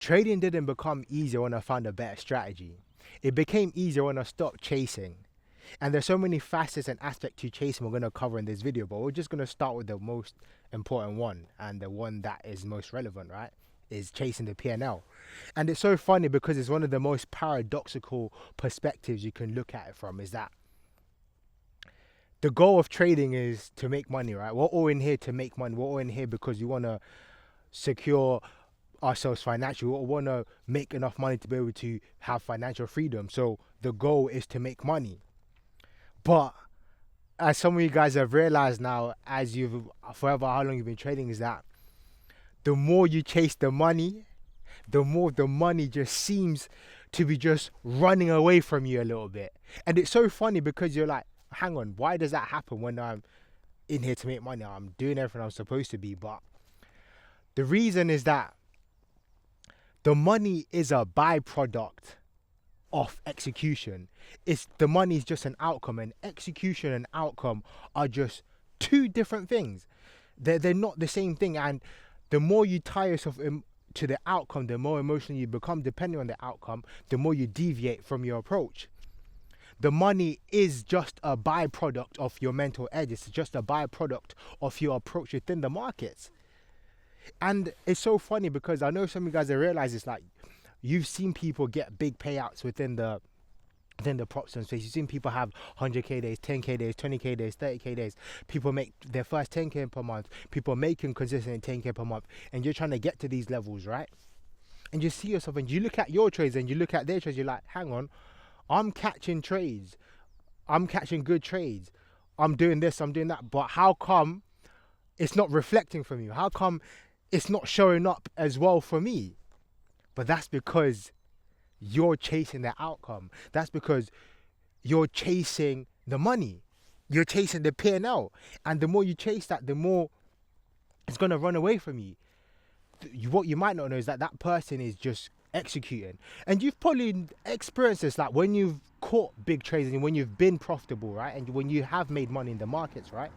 Trading didn't become easier when I found a better strategy. It became easier when I stopped chasing. And there's so many facets and aspects to chasing we're going to cover in this video, but we're just going to start with the most important one, and the one that is most relevant, right? Is chasing the P&L. And it's so funny because it's one of the most paradoxical perspectives you can look at it from, is that the goal of trading is to make money, right? We're all in here to make money. We're all in here because you want to secure ourselves financially. We want to make enough money to be able to have financial freedom. So the goal is to make money. But as some of you guys have realized now, as you've forever how long you've been trading, is that the more you chase the money, the more the money just seems to be just running away from you a little bit. And it's so funny because you're like, hang on, why does that happen when I'm in here to make money? I'm doing everything I'm supposed to be. But the reason is that the money is a byproduct of execution. It's the money is just an outcome, and execution and outcome are just two different things. They're not the same thing. And the more you tie yourself to the outcome, the more emotional you become depending on the outcome, the more you deviate from your approach. The money is just a byproduct of your mental edge. It's just a byproduct of your approach within the markets. And it's so funny because I know some of you guys have realized it's like you've seen people get big payouts within the props and space. You've seen people have 100k days, 10k days, 20k days, 30k days. People make their first 10k per month. People making consistent 10k per month, and you're trying to get to these levels, right? And you see yourself, and you look at your trades and you look at their trades. You're like, hang on, I'm catching trades. I'm catching good trades. I'm doing this, I'm doing that. But how come it's not reflecting from you? How come it's not showing up as well for me? But that's because you're chasing the outcome. That's because you're chasing the money. You're chasing the P&L. And the more you chase that, the more it's going to run away from you. What you might not know is that that person is just executing. And you've probably experienced this, like when you've caught big trades and when you've been profitable, right? And when you have made money in the markets, right?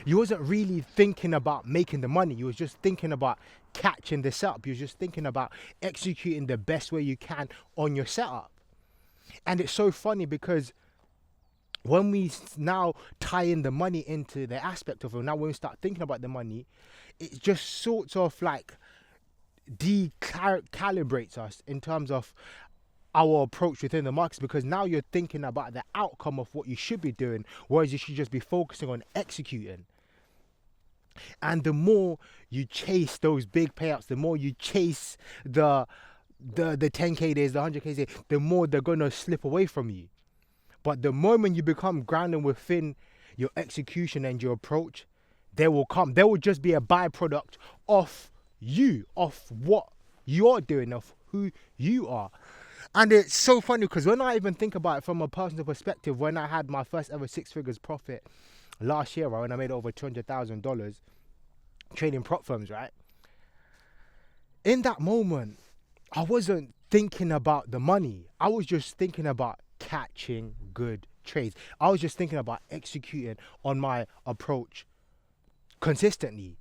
You wasn't really thinking about making the money. You was just thinking about catching the setup. You was just thinking about executing the best way you can on your setup. And it's so funny because when we now tie in the money into the aspect of it, now when we start thinking about the money, it just sort of like decalibrates us in terms of our approach within the markets, because now you're thinking about the outcome of what you should be doing, whereas you should just be focusing on executing. And the more you chase those big payouts, the more you chase the 10k days, the 100k days, the more they're going to slip away from you. But the moment you become grounded within your execution and your approach, they will come. They will just be a byproduct of you, of what you're doing, of who you are. And it's so funny because when I even think about it from a personal perspective, when I had my first ever 6 figures profit last year, right, when I made over $200,000 trading prop firms, right? In that moment, I wasn't thinking about the money. I was just thinking about catching good trades. I was just thinking about executing on my approach consistently,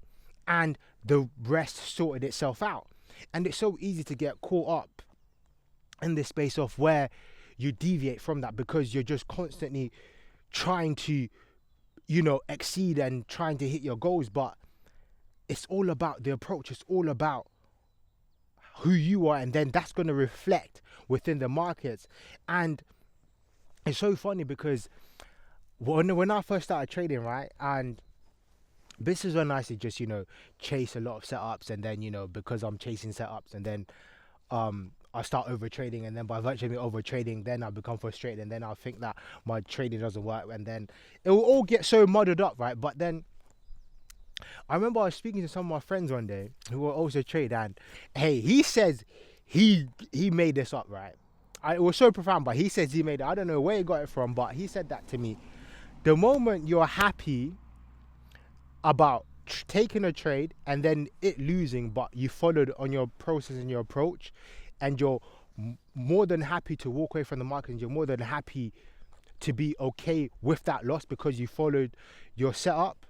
and the rest sorted itself out. And it's so easy to get caught up in this space of where you deviate from that because you're just constantly trying to, exceed and trying to hit your goals. But it's all about the approach. It's all about who you are, and then that's going to reflect within the markets. And it's so funny because when I first started trading, right, and this is when I used to just, chase a lot of setups, and then, because I'm chasing setups, and then I start over trading, and then by virtue of me over trading, then I become frustrated, and then I think that my trading doesn't work, and then it will all get so muddled up, right? But then I remember I was speaking to some of my friends one day who were also trading, and hey, he says he made this up, right? It was so profound, but he says he made it. I don't know where he got it from, but he said that to me. The moment you're happy about taking a trade and then it losing, but you followed on your process and your approach, and you're more than happy to walk away from the market, and you're more than happy to be okay with that loss because you followed your setup,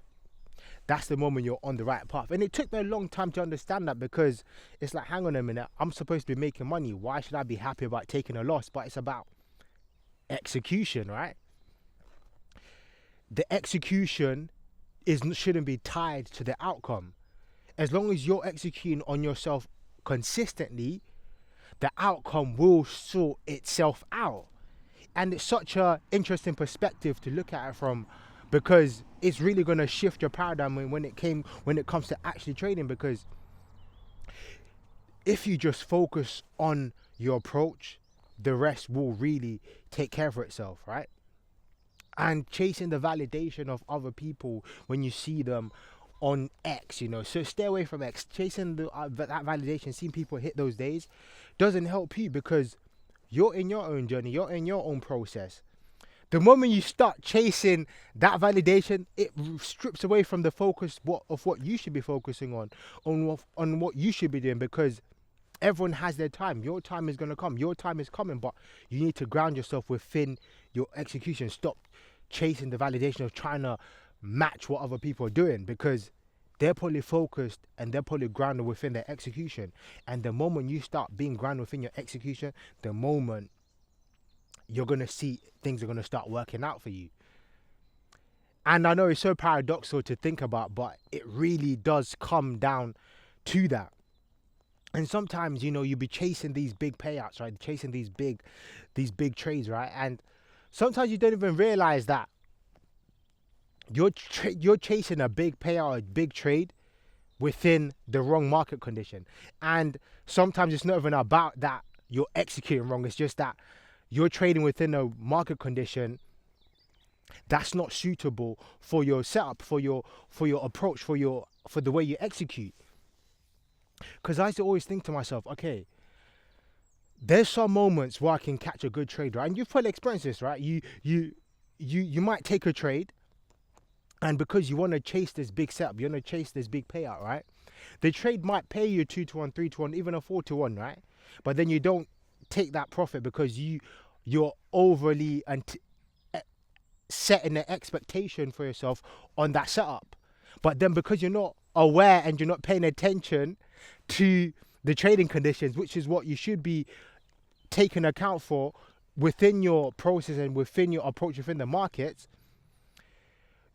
that's the moment you're on the right path. And it took me a long time to understand that, because it's like, hang on a minute, I'm supposed to be making money. Why should I be happy about taking a loss? But it's about execution, right? The execution shouldn't be tied to the outcome. As long as you're executing on yourself consistently, the outcome will sort itself out. And it's such a interesting perspective to look at it from, because it's really going to shift your paradigm when it comes to actually trading. Because if you just focus on your approach, the rest will really take care of itself, right? And chasing the validation of other people when you see them on X, so stay away from X. Chasing that validation, seeing people hit those days, doesn't help you, because you're in your own journey, you're in your own process. The moment you start chasing that validation, it strips away from the focus of what you should be focusing on what you should be doing, because everyone has their time. Your time is going to come. Your time is coming, but you need to ground yourself within your execution. Stop chasing the validation of trying to match what other people are doing, because they're probably focused and they're probably grounded within their execution. And the moment you start being grounded within your execution, the moment you're going to see things are going to start working out for you. And I know it's so paradoxical to think about, but it really does come down to that. And sometimes, you'll be chasing these big payouts, right? Chasing these big trades, right? And sometimes you don't even realize that you're chasing a big payout, a big trade within the wrong market condition. And sometimes it's not even about that you're executing wrong. It's just that you're trading within a market condition that's not suitable for your setup, for your approach, for the way you execute. Because I used to always think to myself, okay, there's some moments where I can catch a good trade, right? And you've probably experienced this, right? You might take a trade, and because you want to chase this big setup, you want to chase this big payout, right? The trade might pay you 2-1, 3-1, even a 4-1, right? But then you don't take that profit because you're overly setting an expectation for yourself on that setup. But then because you're not aware and you're not paying attention to the trading conditions, which is what you should be taking account for within your process and within your approach within the markets,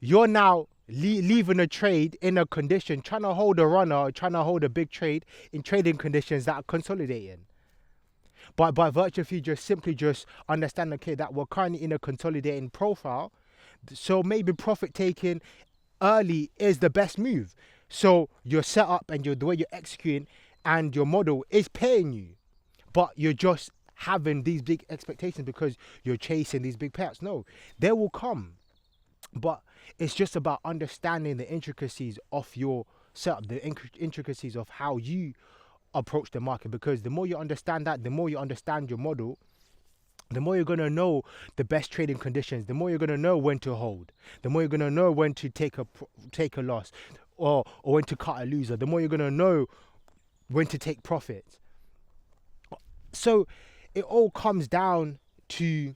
you're now leaving a trade in a condition, trying to hold a runner, trying to hold a big trade in trading conditions that are consolidating. But by virtue of you simply understand, okay, that we're currently in a consolidating profile, so maybe profit taking early is the best move. So your setup and the way you're executing and your model is paying you, but you're just having these big expectations because you're chasing these big payouts. No, they will come, but it's just about understanding the intricacies of your setup, the intricacies of how you approach the market. Because the more you understand that, the more you understand your model, the more you're going to know the best trading conditions, the more you're going to know when to hold, the more you're going to know when to take a loss or when to cut a loser, the more you're going to know when to take profits. So it all comes down to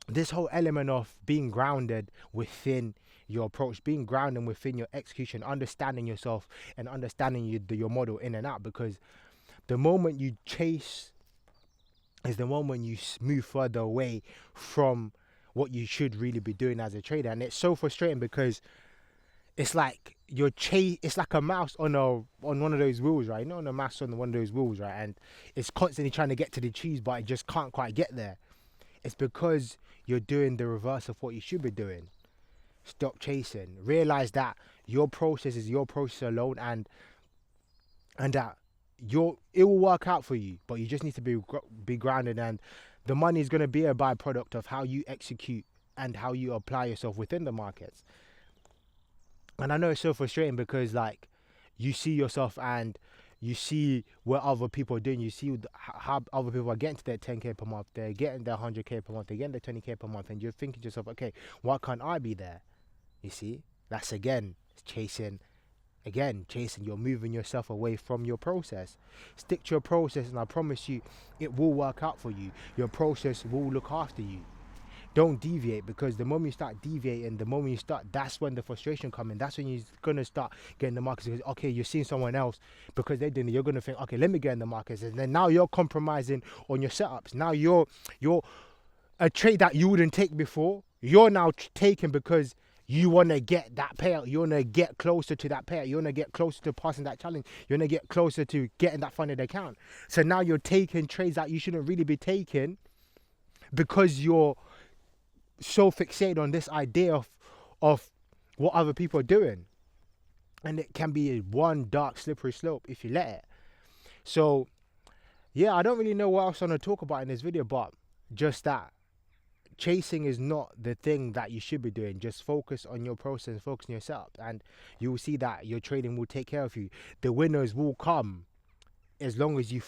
this whole element of being grounded within your approach, being grounded within your execution, understanding yourself and understanding your model in and out. Because the moment you chase is the moment you move further away from what you should really be doing as a trader. And it's so frustrating because it's like it's like a mouse on one of those wheels, right? Not on a mouse on one of those wheels, right? And it's constantly trying to get to the cheese, but it just can't quite get there. It's because you're doing the reverse of what you should be doing. Stop chasing. Realize that your process is your process alone, and that it will work out for you, but you just need to be grounded, and the money is going to be a byproduct of how you execute and how you apply yourself within the markets. And I know it's so frustrating because like you see yourself and you see what other people are doing. You see how other people are getting to their 10k per month, they're getting their 100k per month, they're getting their 20k per month, and you're thinking to yourself, okay, why can't I be there? You see, that's chasing. You're moving yourself away from your process. Stick to your process, and I promise you, it will work out for you. Your process will look after you. Don't deviate, because the moment you start deviating, the moment you start, that's when the frustration comes in. That's when you're gonna start getting the markets. Because, okay, you're seeing someone else because they're doing it. You're gonna think, okay, let me get in the markets, and then now you're compromising on your setups. Now you're a trade that you wouldn't take before. You're now taking because you want to get that payout. You want to get closer to that payout. You want to get closer to passing that challenge. You want to get closer to getting that funded account. So now you're taking trades that you shouldn't really be taking because you're so fixated on this idea of what other people are doing. And it can be one dark, slippery slope if you let it. So, yeah, I don't really know what else I want to talk about in this video, but just that. Chasing is not the thing that you should be doing. Just focus on your process, focus on yourself, and you will see that your trading will take care of you. The winners will come as long as you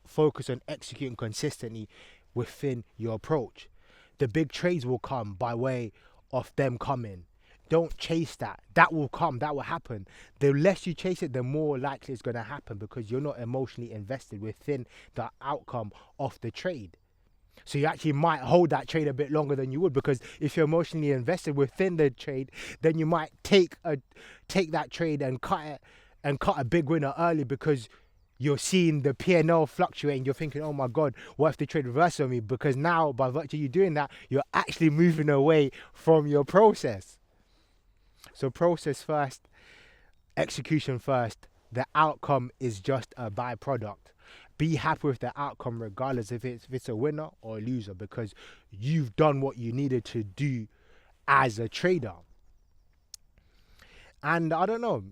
focus on executing consistently within your approach. The big trades will come by way of them coming. Don't chase that. That will come. That will happen. The less you chase it, the more likely it's going to happen, because you're not emotionally invested within the outcome of the trade. So you actually might hold that trade a bit longer than you would, because if you're emotionally invested within the trade, then you might take that trade and cut a big winner early, because you're seeing the P&L fluctuate and you're thinking, oh my God, what if the trade reverses on me? Because now, by virtue of you doing that, you're actually moving away from your process. So process first, execution first. The outcome is just a byproduct. Be happy with the outcome regardless if it's a winner or a loser, because you've done what you needed to do as a trader. And I don't know.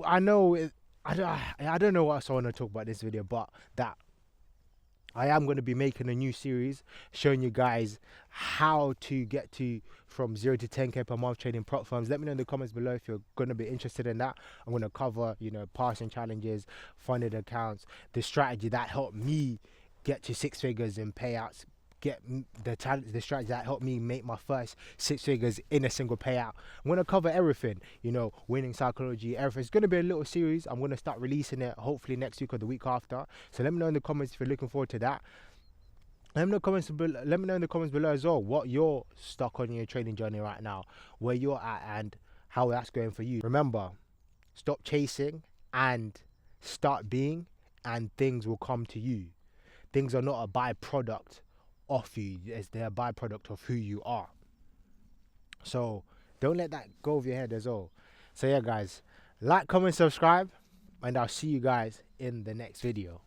I don't know what else I want to talk about this video, but that I am going to be making a new series showing you guys how to get to from 0 to 10k per month trading prop firms. Let me know in the comments below if you're going to be interested in that. I'm going to cover, passing challenges, funded accounts, the strategy that helped me get to 6 figures in payouts, get the strategy that helped me make my first 6 figures in a single payout. I'm going to cover everything, winning psychology, everything. It's going to be a little series. I'm going to start releasing it hopefully next week or the week after. So let me know in the comments if you're looking forward to that. Let me know in the comments below as well what you're stuck on in your trading journey right now, where you're at and how that's going for you. Remember, stop chasing and start being, and things will come to you. Things are not a byproduct of you, as they're a byproduct of who you are. So don't let that go over your head as well. So yeah guys, like, comment, subscribe, and I'll see you guys in the next video.